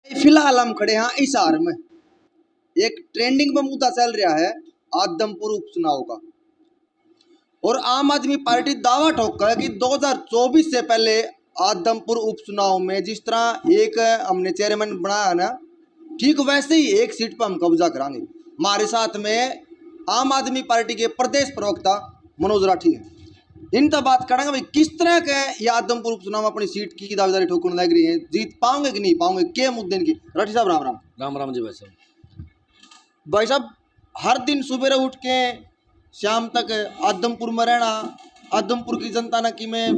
फिलहाल हम खड़े हैं हिसार में। एक ट्रेंडिंग पर मुद्दा चल रहा है आदमपुर उपचुनाव का, और आम आदमी पार्टी दावा ठोका है कि 2024 से पहले आदमपुर उपचुनाव में जिस तरह एक हमने चेयरमैन बनाया ना, ठीक वैसे ही एक सीट पर हम कब्जा करांगे। हमारे साथ में आम आदमी पार्टी के प्रदेश प्रवक्ता मनोज राठी हैं। इनका बात करेंगे भाई किस तरह के ये आदमपुर उपचुनाव में अपनी सीट की दावेदारी ठोकने लग रही है, जीत पाओगे कि नहीं पाओगे, क्या मुद्दे इनकी। राठी साहब राम राम। राम राम जी भाई साहब। भाई साहब, हर दिन सुबह उठ के शाम तक आदमपुर में रहना, आदमपुर की जनता ने कि मैं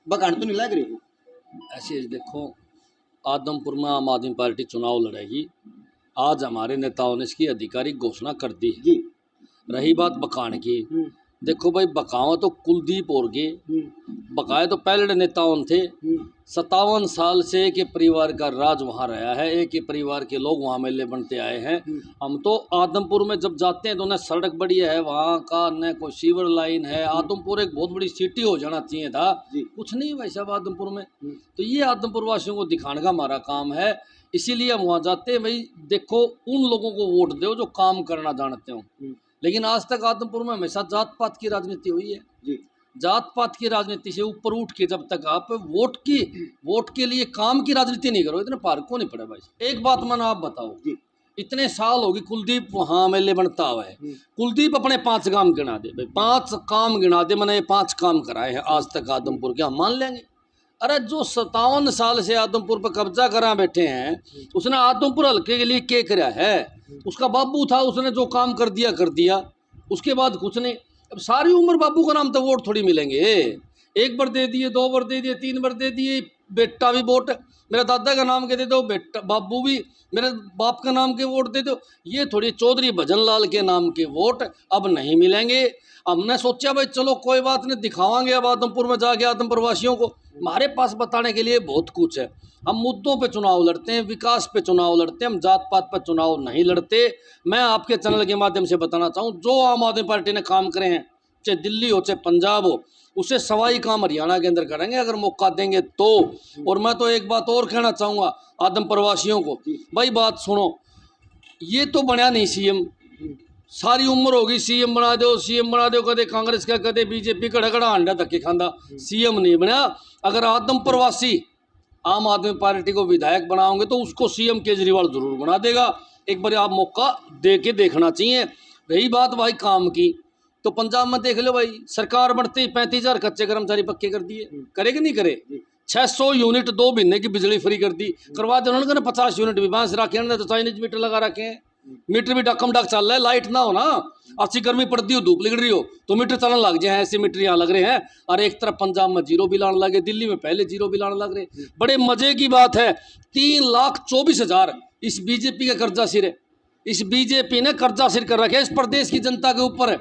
बकान तो नहीं लग रही। ऐसे देखो, आदमपुर में आम आदमी पार्टी चुनाव लड़ेगी। आज हमारे नेताओं ने इसकी आधिकारिक घोषणा कर दी है जी। रही बात बकान की, देखो भाई, बकावा तो कुलदीप और गे बकाए तो पहले नेताओं थे। 57 साल से एक ही परिवार का राज वहाँ रहा है, एक ही परिवार के लोग वहाँ मेले बनते आए हैं। हम तो आदमपुर में जब जाते हैं तो न सड़क बढ़िया है वहाँ का, न कोई सीवर लाइन है। आदमपुर एक बहुत बड़ी सिटी हो जाना चाहिए था, कुछ नहीं भाई साहब आदमपुर में। तो ये आदमपुर वासियों को दिखाने का हमारा काम है, इसीलिए हम वहाँ जाते हैं। भाई देखो, उन लोगों को वोट दो जो काम करना जानते हो। लेकिन आज तक आदमपुर में हमेशा जात पात की राजनीति हुई है जी। जात पात की राजनीति से ऊपर उठ के जब तक आप वोट के लिए काम की राजनीति नहीं करो, इतने पार को नहीं पड़े भाई। एक बात मन आप बताओ जी, इतने साल होगी कुलदीप वहाँ मेले बनता हुआ है। कुलदीप अपने 5 काम गिना दे भाई, 5 काम गिना दे, मैंने 5 काम कराए हैं आज तक आदमपुर के, हम मान लेंगे। अरे जो 57 साल से आदमपुर पर कब्जा करा बैठे हैं, उसने आदमपुर हल्के के लिए क्या करा है? उसका बाबू था, उसने जो काम कर दिया, उसके बाद कुछ नहीं। अब सारी उम्र बाबू का नाम तो वोट थोड़ी मिलेंगे। 1 बार दे दिए, 2 बार दे दिए, 3 बार दे दिए, बेटा भी वोट मेरे दादा का नाम के दे दो, बेटा बाबू भी मेरे बाप का नाम के वोट दे दो। ये थोड़ी चौधरी भजन लाल के नाम के वोट अब नहीं मिलेंगे। हमने सोचा भाई चलो कोई बात नहीं, दिखावांगे अब आदमपुर में जाके आदमपुर वासियों को। हमारे पास बताने के लिए बहुत कुछ है। हम मुद्दों पे चुनाव लड़ते हैं, विकास पे चुनाव लड़ते हैं, हम जात पात पर चुनाव नहीं लड़ते। मैं आपके चैनल के माध्यम से बताना चाहूँ, जो आम आदमी पार्टी ने काम करे हैं, चाहे दिल्ली हो चाहे पंजाब हो, उससे सवाई काम हरियाणा के अंदर करेंगे अगर मौका देंगे तो। और मैं तो एक बात और कहना चाहूँगा आदमपुर वासियों को, भाई बात सुनो, ये तो बना नहीं सीएम, सारी उम्र होगी सीएम बना दो, कदे कांग्रेस का कदे बीजेपी का, ढगड़ा अंडा धक्के खांदा, सीएम नहीं बना। अगर आदमपुर वासी आम आदमी पार्टी को विधायक बनाओगे तो उसको सीएम केजरीवाल जरूर बना देगा। एक बार आप मौका दे के देखना चाहिए। रही बात भाई काम की, तो पंजाब में देख लो भाई, सरकार बढ़ते ही 35,000 कच्चे कर्मचारी पक्के कर दिए, करे कि नहीं करे? 600 यूनिट 2 महीने की बिजली फ्री कर दी, करवा दे उन्होंने। 50 यूनिट भी बांस रखे, तो चाइनीज मीटर लगा रखे हैं, मीटर भी डकम डक चल रहा है। लाइट ना हो ना, अच्छी गर्मी पड़ती हो, धूप निकल रही हो, तो मीटर चलने लग जाए, ऐसे मीटर यहाँ लग रहे हैं। और एक तरफ पंजाब में 0 बिल आने लगे, दिल्ली में पहले 0 बिल आने लग रहे। बड़े मजे की बात है, 3,24,000 इस बीजेपी का कर्जा सिर है। इस बीजेपी ने कर्जा सिर कर रखे इस प्रदेश की जनता के ऊपर है।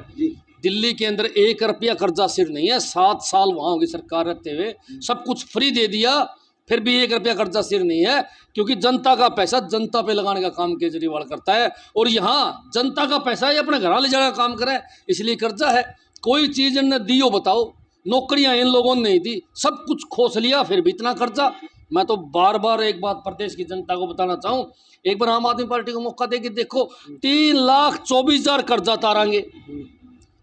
दिल्ली के अंदर 1 रुपया कर्जा सिर नहीं है। 7 साल वहाँ होगी सरकार रहते हुए, सब कुछ फ्री दे दिया, फिर भी 1 रुपया कर्जा सिर नहीं है, क्योंकि जनता का पैसा जनता पे लगाने का काम केजरीवाल करता है। और यहाँ जनता का पैसा ही अपने घर ले जाने का काम करे, इसलिए कर्जा है। कोई चीज़ इन्होंने दी हो बताओ? नौकरियाँ इन लोगों ने नहीं दी, सब कुछ खोस लिया, फिर भी इतना कर्जा। मैं तो बार बार एक बात प्रदेश की जनता को बताना चाहूँ, एक बार आम आदमी पार्टी को मौका दे कि देखो 3,24,000 कर्जा तारांगे।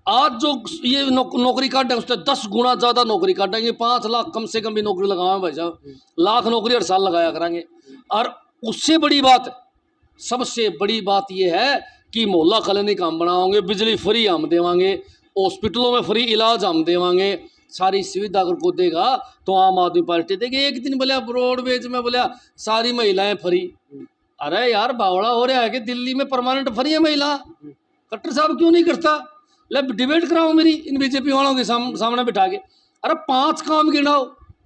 आज जो ये नौकरी काटेंगे उससे 10 गुना ज़्यादा नौकरी काटेंगे। 5 लाख कम से कम भी नौकरी लगाएं भाई साहब, लाख नौकरी हर साल लगाया करेंगे। और उससे बड़ी बात, सबसे बड़ी बात ये है कि मोहल्ला क्लिनिक हम बनाओगे, बिजली फ्री हम देवांगे, हॉस्पिटलों में फ्री इलाज हम देवांगे। सारी सुविधा अगर को देगा तो आम आदमी पार्टी देगी। एक दिन बोलिया रोडवेज में बोलिया सारी महिलाएं फ्री। अरे यार बावड़ा हो रहा है कि दिल्ली में परमानेंट फ्री है महिला, कट्टर साहब क्यों नहीं करता? ले डिबेट कराओ मेरी इन बीजेपी वालों के सामने बिठा के। अरे 5 काम गिनाओ,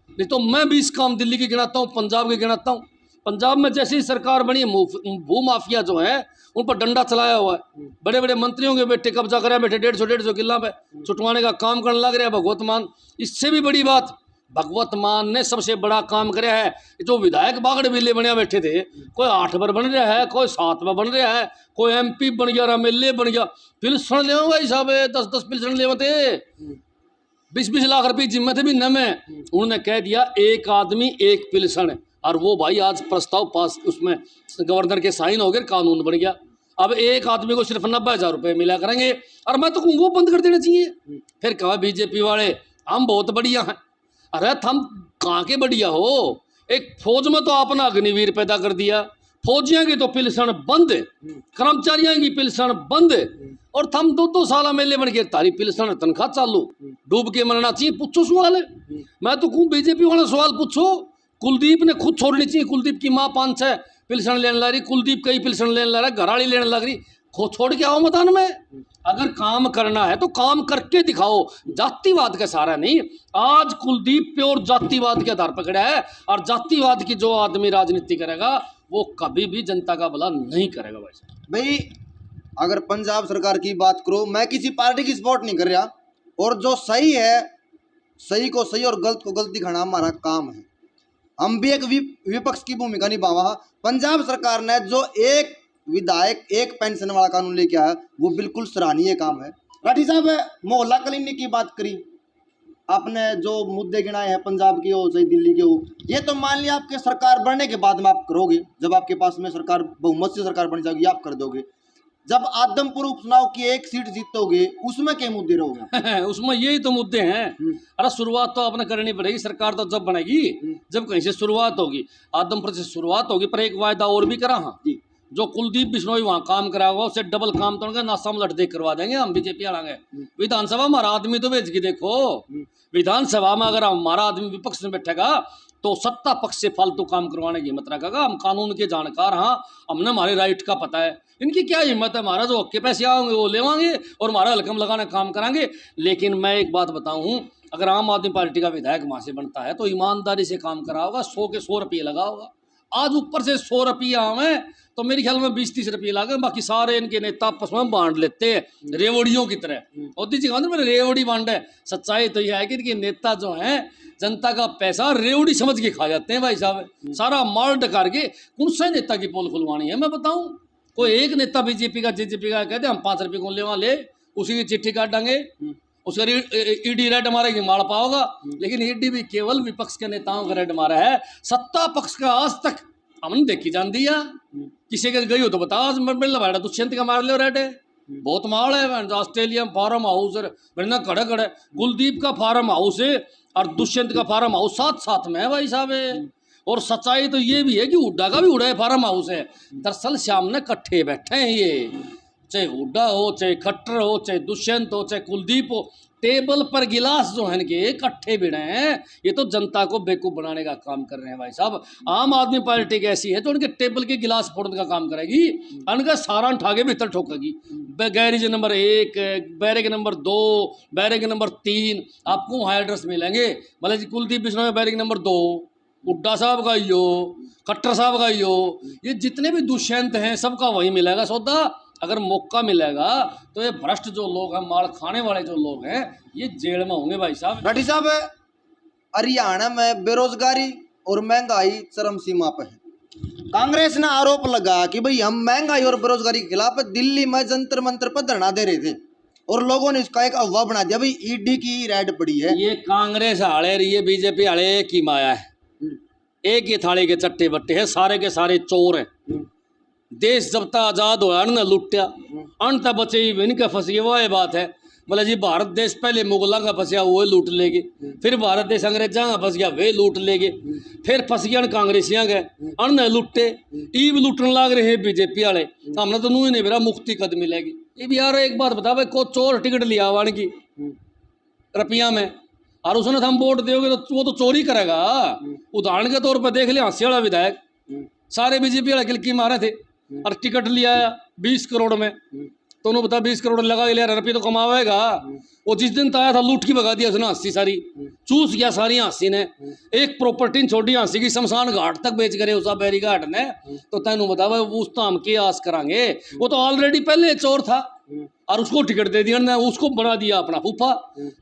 नहीं तो मैं 20 काम दिल्ली के गिनाता हूँ, पंजाब के गिनाता हूँ। पंजाब में जैसी सरकार बनी है, भू माफिया जो है उन पर डंडा चलाया हुआ है। बड़े बड़े मंत्रियों के बेटे कब्जा करे बैठे, 150 किला पे छुटवाने का काम करने लग रहा है भगवत मान। इससे भी बड़ी बात, भगवत मान ने सबसे बड़ा काम कराया है। जो विधायक बागड़ बिल्ले बनया बैठे थे, कोई 8 बार बन रहा है, कोई 7 बार बन रहा है, कोई MP बन गया, MLA बन गया। पिलसन ले भाई साहब, 10-10 पिलसन ले थे, 20-20 लाख रुपये जिम्मे थे भी न में। उन्होंने कह दिया 1 आदमी 1 पिलसन। और वो भाई आज प्रस्ताव पास, उसमें गवर्नर के साइन हो गए, कानून बन गया। अब एक आदमी को सिर्फ 90,000 रुपये मिला करेंगे, और मैं तो कहूँ वो बंद कर देना चाहिए। फिर कहा बीजेपी वाले हम बहुत बढ़िया हैं। अरे हम कहाँ के बढ़िया हो? एक फौज में तो आपने अग्निवीर पैदा कर दिया, फौजियों की तो पिलसन बंद, कर्मचारियों की पिलसन बंद, और थम 2-2 साल मेले बन के तारी पिलसन तनख्वाह चालू, डूब के मरना चाहिए। पूछो सवाल, मैं तो कहूँ बीजेपी वाला सवाल पूछो। कुलदीप ने खुद छोड़नी चाहिए। कुलदीप की माँ 5-6 पिलसन लेने लग रही, कुलदीप कई पिलसन लेने लग रहा, घराड़ी लेने लग रही, खो छोड़ के आओ मैदान में। अगर काम करना है तो काम करके दिखाओ, जातिवाद का सहारा नहीं। आज कुलदीप प्योर जातिवाद के आधार पर खड़ा है, और जातिवाद की जो आदमी राजनीति करेगा वो कभी भी जनता का भला नहीं करेगा। भाई अगर पंजाब सरकार की बात करो, मैं किसी पार्टी की सपोर्ट नहीं कर रहा, और जो सही है सही को सही और गलत को गलत दिखाना हमारा काम है। हम भी एक विपक्ष की भूमिका निभावा। पंजाब सरकार ने जो एक विधायक एक पेंशन वाला कानून लेके आया वो बिल्कुल सराहनीय काम है। राठी साहब मोहल्ला क्लिनिक की बात करी, आपने जो मुद्दे गिनाए हैं पंजाब की हो चाहे दिल्ली के हो, ये तो मान लिया आपके सरकार बनने के बाद में आप करोगे, जब आपके पास में सरकार बहुमत से सरकार बन जाएगी आप कर दोगे। जब आदमपुर उपचुनाव की एक सीट जीतोगे उसमें क्या मुद्दे रहोगे? उसमें यही तो मुद्दे हैं। अरे शुरुआत तो आपने करनी पड़ेगी। सरकार तो जब बनेगी जब कहीं से शुरुआत होगी, आदमपुर से शुरुआत होगी। पर एक वायदा और भी करा, हाँ, जो कुलदीप बिश्नोई वहाँ काम करा होगा उससे डबल काम तो नासा में लट देख करवा देंगे हम बीजेपी आएंगे। विधानसभा हमारा आदमी तो भेज के देखो, विधानसभा में अगर हमारा आदमी विपक्ष में बैठेगा तो सत्ता पक्ष से फालतू काम करवाने की हिम्मत रखेगा। हम कानून के जानकार, हाँ, हमने हमारे राइट का पता है। इनकी क्या हिम्मत है? हमारा जो हक्के पैसे आएंगे वो लेवाएंगे और हमारा हलकम लगाने काम कराएंगे। लेकिन मैं एक बात बताऊं, अगर आम आदमी पार्टी का विधायक वहाँ से बनता है तो ईमानदारी से काम करा होगा, 100 के 100 रुपये लगा होगा। आज ऊपर से 100 रुपये आवे तो मेरे ख्याल में 20-30 रुपये लागे, बाकी सारे इनके नेता आपस में बांट लेते हैं रेवड़ियों की तरह। और दीजिए मेरे रेवड़ी बांट है। सच्चाई तो यह है कि इनके नेता जो हैं जनता का पैसा रेवड़ी समझ के खा जाते हैं भाई साहब। सारा माल डकार के कौन सा नेता की पोल खुलवानी है मैं बताऊं? कोई एक नेता बीजेपी का जेजेपी का कहते हम 5 रुपये को ले वहाँ ले, उसी की चिट्ठी काट देंगे, उसका ईडी रेड मारेगी, मार पाओगा। लेकिन ईडी भी केवल विपक्ष के नेताओं का रेड मारा है, सत्ता पक्ष का आज तक हमने देखी जान दिया। किसी के गई हो तो बताओ, आज बैठा दुष्यंत का मार लो रेड है, बहुत माल है। ऑस्ट्रेलिया में फार्म हाउस है, खड़े खड़े कुलदीप का फार्म हाउस है और दुष्यंत का फार्म हाउस साथ साथ में है भाई साहब। और सच्चाई तो ये भी है कि हुड्डा का भी हुड्डा फार्म हाउस है। दरअसल सामने कट्ठे बैठे हैं ये, चाहे हुड्डा हो, चाहे खट्टर हो, चाहे दुष्यंत हो, चाहे कुलदीप हो, टेबल पर गिलास जो है इनके इकट्ठे भिड़े हैं। ये तो जनता को बेवकूफ बनाने का काम कर रहे हैं भाई साहब। आम आदमी पार्टी की ऐसी है जो उनके टेबल के गिलास फोड़ने का काम करेगी, उनका सारा ठागे भीतर ठोकेगी। Garage number 1, barrack number 2, barrack number 3 आपको वहाँ एड्रेस मिलेंगे। मतलब जी कुलदीप बिश्नोई बैरक नंबर 2, हुड्डा साहब का यो, खट्टर साहब का यो, ये जितने भी दुष्यंत हैं सबका वही मिलेगा सौदा। अगर मौका मिलेगा तो ये भ्रष्ट जो लोग हैं, माल खाने वाले जो लोग हैं, ये जेल में होंगे भाई साहब। राठी साहब हरियाणा में बेरोजगारी और महंगाई चरम सीमा पर है। कांग्रेस ने आरोप लगा कि भाई हम महंगाई और बेरोजगारी के खिलाफ दिल्ली में जंतर मंतर पर धरना दे रहे थे और लोगों ने इसका एक अफवाह बना दिया भाई ईडी की रेड पड़ी है। ये कांग्रेस हाले ये बीजेपी हाले एक ही माया है, एक ही थाली के चट्टे बट्टे हैं, सारे के सारे चोर हैं। देश जब तक आज़ाद हुआ न लुटिया, अंत बचे इनका फंसी, वो ये बात है। मतलब जी भारत देश पहले मुगलों का फंसिया वो लूट लेगे, फिर भारत देश अंग्रेजा का फंस गया वे लूट लेगे, फिर फंस गया कांग्रेसियाँ गए अन्न लुटे, ईब लूटने लग रहे हैं बीजेपी वाले। हमने तो नू ही नहीं बेरा मुक्ति कद मिलेगी। ये भी यार एक बात बता भाई, को चोर टिकट लिया वाण की रुपया में और उसने हम वोट दोगे तो वो तो चोरी करेगा। उदाहरण के तौर पर देख लिया हंसी वाला विधायक, सारे बीजेपी वाले किलकी मारे थे और टिकट लिया 20 करोड़ में, तो उन्होंने बता 20 करोड़ लगा लिया, रुपये तो कमावेगा। वो जिस दिन आया था लूट की भगा दिया उसने, हंसी सारी चूस गया सारी हंसी ने। एक प्रॉपर्टी छोटी हंसी की शमशान घाट तक बेच करे उस बैरी घाट ने, तो तेनू बता उस तो हम के आस करांगे। वो तो ऑलरेडी पहले चोर था और उसको टिकट दे दिया ना, उसको बना दिया अपना फूफा,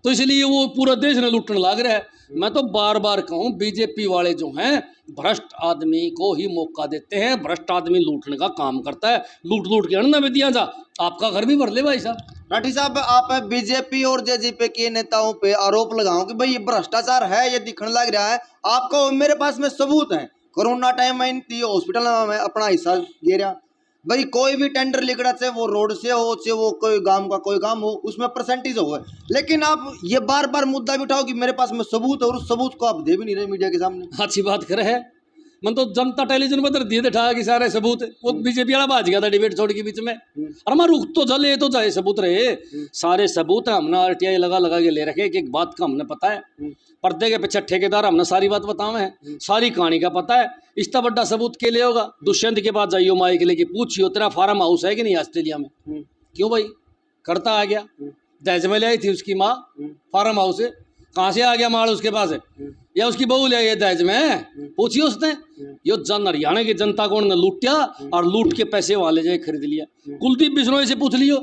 तो इसलिए वो पूरा देश ने लूटने लग रहा है। मैं तो बार बार कहूँ बीजेपी वाले जो हैं भ्रष्ट आदमी को ही मौका देते हैं, भ्रष्ट आदमी लूटने का काम करता है, लूट लूट के अन्न में दिया जा, आपका घर भी भर ले भाई साहब। राठी साहब आप बीजेपी और जेजेपी के नेताओं पे आरोप लगाओ कि भाई ये भ्रष्टाचार है, ये दिखने लग रहा है, आपको मेरे पास में सबूत है, कोरोना टाइम में इनकी हॉस्पिटल में अपना हिस्सा दे रहा भाई। कोई भी टेंडर लिखड़ा चाहे वो रोड से हो, चाहे वो कोई गांव का कोई काम हो, उसमें परसेंटेज हो। लेकिन आप ये बार बार मुद्दा भी उठाओ कि मेरे पास में सबूत है, और उस सबूत को आप दे भी नहीं रहे मीडिया के सामने। अच्छी बात करे है, मन तो जनता टेलीविजन पर दिए दिखा कि सारे सबूत है। वो बीजेपी वाला भाज गया था डिबेट छोड़ के बीच में। अरे मैं रुक तो जले तो जाए सबूत रहे, सारे सबूत है। हमने RTI लगा लगा के ले रखे, एक बात का हमने पता है, पर्दे के पीछे ठेकेदार हमने सारी बात बतावे हैं, सारी कहानी का पता है। इतना बड़ा सबूत के लिए होगा? दुष्यंत के पास जाइयो, माई के लिए कि पूछियो तेरा फार्म हाउस है कि नहीं ऑस्ट्रेलिया में? क्यों भाई? करता आ गया, दहेज में ले आई थी उसकी माँ फार्म हाउस से, कहाँ से आ गया माल उसके पास है? या उसकी बहू ले आई दहेज में? पूछिए उसने। यो जन हरियाणा की जनता को उन्होंने लूटिया और लूट के पैसे वहां ले जाए खरीद लिया। कुलदीप बिश्नोई से पूछ लियो,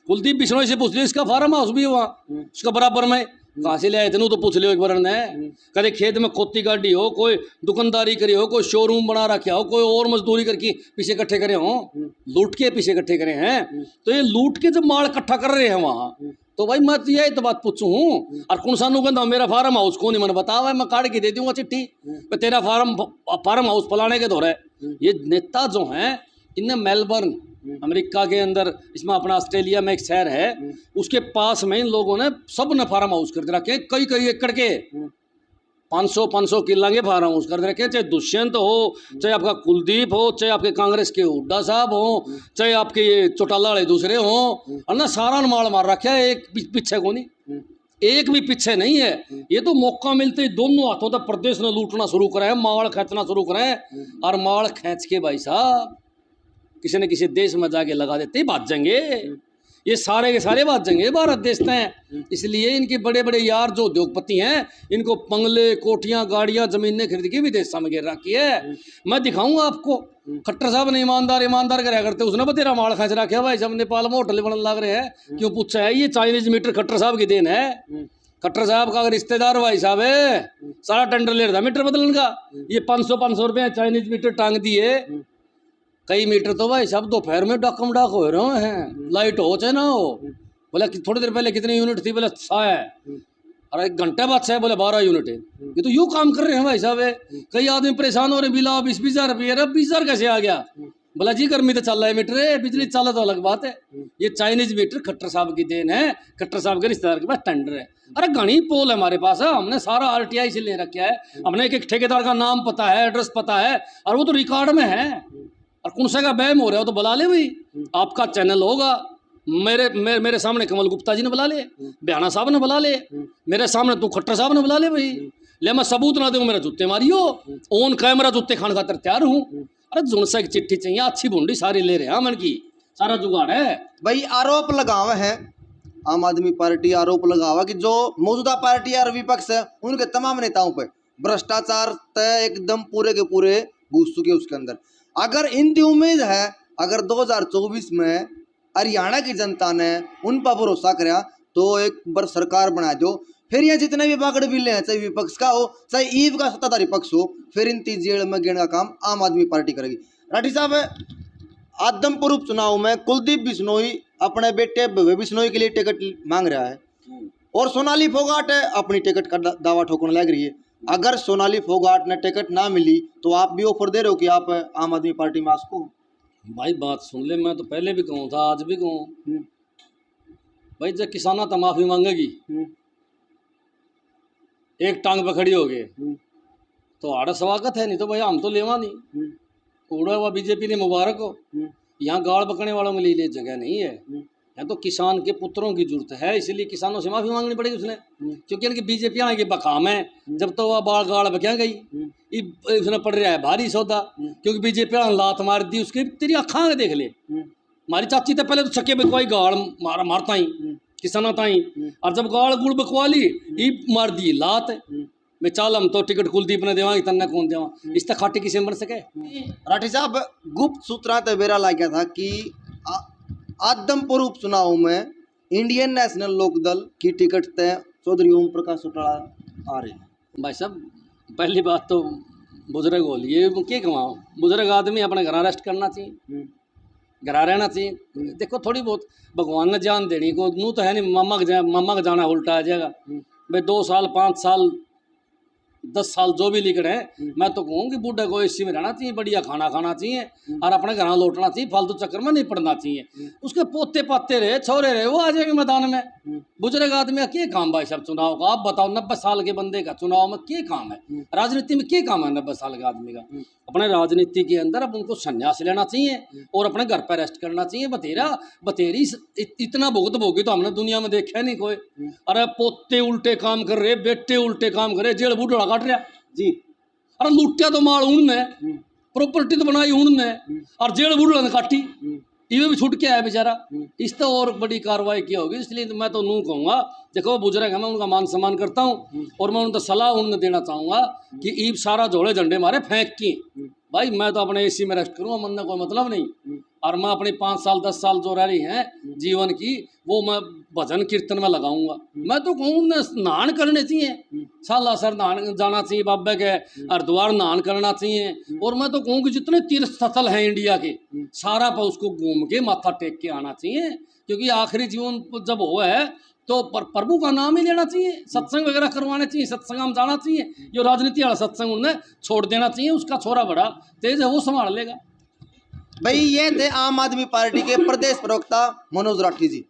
कुलदीप बिश्नोई से पूछ लियो, इसका फार्म हाउस भी है वहाँ उसका बराबर में। कहाँ से ले आए थे तो पूछ लियो एक बार ने। कदे खेत में खोती गाड़ी हो, कोई दुकानदारी करी हो, कोई शोरूम बना रखा हो, कोई और मजदूरी करके पीछे इकट्ठे करे हो, लूट के पीछे इकट्ठे करे हैं। तो ये लूट के जब माल इकट्ठा कर रहे हैं वहाँ, तो भाई मैं ये तो बात पूछूं हूँ। और कौन सा कहता मेरा फार्म हाउस कौन मैंने बतावा, मैं काट के दे दूंगा चिट्ठी, तेरा फार्म हाउस फलाने के दौरे। ये नेता जो हैं, इनने मेलबर्न अमेरिका के अंदर, इसमें अपना ऑस्ट्रेलिया में एक शहर है, उसके पास में इन लोगों ने सब ने फार्म हाउस कर रखे, कई कई एकड़ के 500 किला के फार्म हाउस कर रखे। चाहे दुष्यंत हो, चाहे आपका कुलदीप हो, चाहे आपके कांग्रेस के हुड्डा साहब हो, चाहे आपके ये चौटाला वाले दूसरे हो, और ना सारा माल मार रखा है, एक पीछे को नहीं, एक भी पीछे नहीं है। ये तो मौका मिलते ही दोनों हाथों तक प्रदेश ने लूटना शुरू करा है, माल खींचना शुरू करा है। और माल खींच के भाई साहब किसी न किसी देश में जाके लगा देते ही भाग जाएंगे। ये सारे के सारे भाग जाएंगे, भारत देश हैं। इसलिए इनके बड़े बड़े यार जो उद्योगपति हैं, इनको बंगले, कोठियां, गाड़ियां, जमीनें खरीद के विदेश में गिर रखी है। मैं दिखाऊंगा आपको, खट्टर साहब ने ईमानदार कराया करते, उसने बतेरा माल खींच रखा है भाई साहब। नेपाल में होटल बनने लग रहे हैं, क्यों पूछा है? ये चाइनीज मीटर खट्टर साहब की देन है। खट्टर साहब का रिश्तेदार भाई साहब है, सारा टेंडर ले रहा था मीटर बदलने का। ये 500 रुपये चाइनीज मीटर टांग दिए। कई मीटर तो भाई साहब दोपहर में डाकम डाक हो रहे हैं, लाइट हो चाहे ना हो। बोला कि थोड़ी देर पहले कितनी यूनिट थी? बोला 100 है। और 1 घंटे बाद से बोले 12 यूनिट है। ये तो यूँ काम कर रहे हैं भाई साहब। कई आदमी परेशान हो रहे, बिला 20,000 रुपये। 20,000 कैसे आ गया? बोला जी गर्मी तो चल रहा है मीटर है, बिजली चल तो अलग बात है। ये चाइनीज मीटर खट्टर साहब की देन है, खट्टर साहब के रिश्तेदार के पास टेंडर है। अरे घनी पोल है हमारे पास है, हमने सारा RTI से ले रखा है, हमने एक ठेकेदार का नाम पता है, एड्रेस पता है, और वो तो रिकॉर्ड में है। और कौन सा का बैम हो रहा हो तो बुला ले भाई, आपका चैनल होगा। मेरे सामने कमल गुप्ता जी ने बुला ले, बयाना साहब ने बुला ले, मेरे सामने तू खट्टर साहब ने बुला ले भाई। ले मैं सबूत ना दूँ, मेरा जूते मारियो, ऑन कैमरा जूते खाने खातर तैयार हूँ। अरे जुनसा की चिट्ठी चाहिए, अच्छी बूंदी सारी ले रहे हैं मन की, सारा जुगाड़ है भाई। आरोप लगावा है आम आदमी पार्टी, आरोप लगावा कि जो मौजूदा पार्टी और विपक्ष है, उनके तमाम नेताओं पे भ्रष्टाचार तय एकदम पूरे के पूरे घुस चुके उसके अंदर। अगर इनकी उम्मीद है, अगर 2024 में हरियाणा की जनता ने उन पर भरोसा कराया तो एक बार सरकार बना दो, फिर ये जितने भी बागड़ बिल्ले हैं, चाहे विपक्ष का हो चाहे ईव का सत्ताधारी पक्ष हो, फिर इन जेल में गिरने का काम आम आदमी पार्टी करेगी। राठी साहब, आदमपुर उपचुनाव में कुलदीप बिश्नोई अपने बेटे भव्य बिश्नोई के लिए टिकट मांग रहा है, और सोनाली फोगाट अपनी टिकट का दावा ठोकने लग रही है। अगर सोनाली फोगाट ने टिकट ना मिली तो आप भी ऑफर दे रहे हो कि आप आम आदमी पार्टी में आ सको? भाई बात सुन ले, मैं तो पहले भी कहूँ था, आज भी कहूँ भाई, जब किसाना तो माफी मांगेगी, एक टांग पे खड़ी हो गए तो आड़ा स्वागत है, नहीं तो भाई हम तो लेवा नहीं। उड़ा हुआ बीजेपी ने मुबारक हो। यहाँ गाड़ बकने वालों में लिए जगह नहीं है, यहाँ तो किसान के पुत्रों की जरूरत है, इसलिए किसानों से माफी मांगनी पड़ेगी उसने, क्योंकि इनकी बीजेपी आने की बकाम है। जब तो वह बाढ़ गाड़ बक्या गई, उसने पड़ रहा है भारी सौदा, क्योंकि बीजेपी लात मार दी उसकी, तेरी अखा देख ले। हमारी चाची तो पहले तो छक्के बकवाई गाड़ मारता ही किसाना ताई, और जब गाड़ गुड़ बकवा ली मार दी लात में। चाल हम तो टिकट कुलदीप ने देवा, तन्ने कौन देवा, इस तक खाटी किसी में बन सके। राठी साहब, गुप्त सूत्रा तो बेरा ला गया था कि आदमपुर उपचुनाव में इंडियन नेशनल लोकदल की टिकट तय चौधरी ओम प्रकाश चौटाला आ रहे हैं। भाई साहब, पहली बात तो बुजुर्ग हो लिए क्या कमाओ, बुजुर्ग आदमी अपने घर रेस्ट करना चाहिए, घर रहना चाहिए। देखो थोड़ी बहुत भगवान ने जान देनी को नू तो है नहीं, मामा का जाना उल्टा आ जाएगा भाई। 2 साल 5 साल 10 साल जो भी लिख रहे हैं, मैं तो कहूँ कि बूढ़े को एसी में रहना चाहिए, बढ़िया खाना खाना चाहिए और अपने घर लौटना चाहिए, फालतू चक्कर में नहीं पड़ना चाहिए। उसके पोते पाते रहे, छोरे रहे, वो आ जाएंगे मैदान में। बुजुर्ग आदमी का क्या काम भाई साहब चुनाव का? आप बताओ, 90 साल के बंदे का चुनाव में क्या काम है? राजनीति में क्या काम है 90 साल के आदमी का? अपने राजनीति के अंदर अब उनको संन्यास लेना चाहिए और अपने घर पर रेस्ट करना चाहिए। बतेरी इतना भुगत भोगी तो हमने दुनिया में देखा नहीं कोई। अरे पोते उल्टे काम कर रहे, बेटे उल्टे काम कर रहे, जेल बूढ़ा काट रहा जी। अरे लूटिया तो माल उनने, प्रॉपर्टी तो बनाई उनने, और जेल बूढ़ा ने काटी, ये भी छूट के आया बेचारा। इस तो और बड़ी कार्रवाई की होगी। इसलिए मैं तो नू कहूँगा, देखो बुजुर्ग है, मैं उनका मान सम्मान करता हूँ और मैं उनको सलाह उन्हें देना चाहूँगा कि ईब सारा जोड़े झंडे मारे फेंक के भाई मैं तो अपने एसी में रेस्ट करूँगा, मन में कोई मतलब नहीं। और मैं अपनी 5 साल 10 साल जो रह रही हैं जीवन की, वो मैं भजन कीर्तन में लगाऊंगा। मैं तो कहूँ नहान करने चाहिए, सालासर नहान जाना चाहिए, बाबे के हरिद्वार नहान करना चाहिए। और मैं तो कहूँ कि जितने तीर्थ स्थल हैं इंडिया के सारा पर उसको घूम के माथा टेक के आना चाहिए, क्योंकि आखिरी जीवन जब हुआ है तो प्रभु का नाम ही लेना चाहिए, सत्संग वगैरह करवाने चाहिए, सत्संग में जाना चाहिए। जो राजनीति वाला सत्संग उन्हें छोड़ देना चाहिए, उसका छोरा बड़ा तेज है, वो संभाल लेगा। भाई ये थे आम आदमी पार्टी के प्रदेश प्रवक्ता मनोज राठी जी।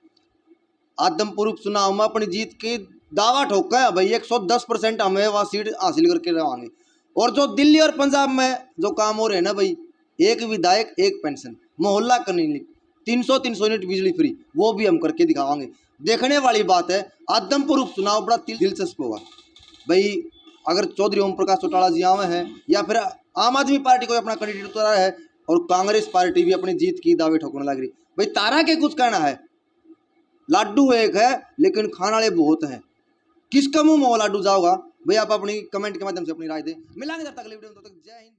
आदमपुर उपचुनाव में अपनी जीत की दावा ठोका है भाई, 110% हमें वह सीट हासिल करके रहेंगे। और जो दिल्ली और पंजाब में जो काम हो रहे हैं ना भाई, एक विधायक एक पेंशन, मोहल्ला क्लिनिक, 300 यूनिट बिजली फ्री, वो भी हम करके दिखावांगे। देखने वाली बात है, आदमपुर उपचुनाव बड़ा दिलचस्प होगा भाई। अगर चौधरी ओम प्रकाश चौटाला जी आवे हैं या फिर आम आदमी पार्टी को अपना कैंडिडेट उतारा है और कांग्रेस पार्टी भी अपनी जीत की दावे ठोकने लग रही भाई, तारा के कुछ कहना है। लाडू एक है लेकिन खाने वाले बहुत हैं, किसका मुंह में लाडू जाओगा भाई? आप अपनी कमेंट के माध्यम से अपनी राय दें। मिलांगे जब तक अगली वीडियो में, तब तक जय हिंद।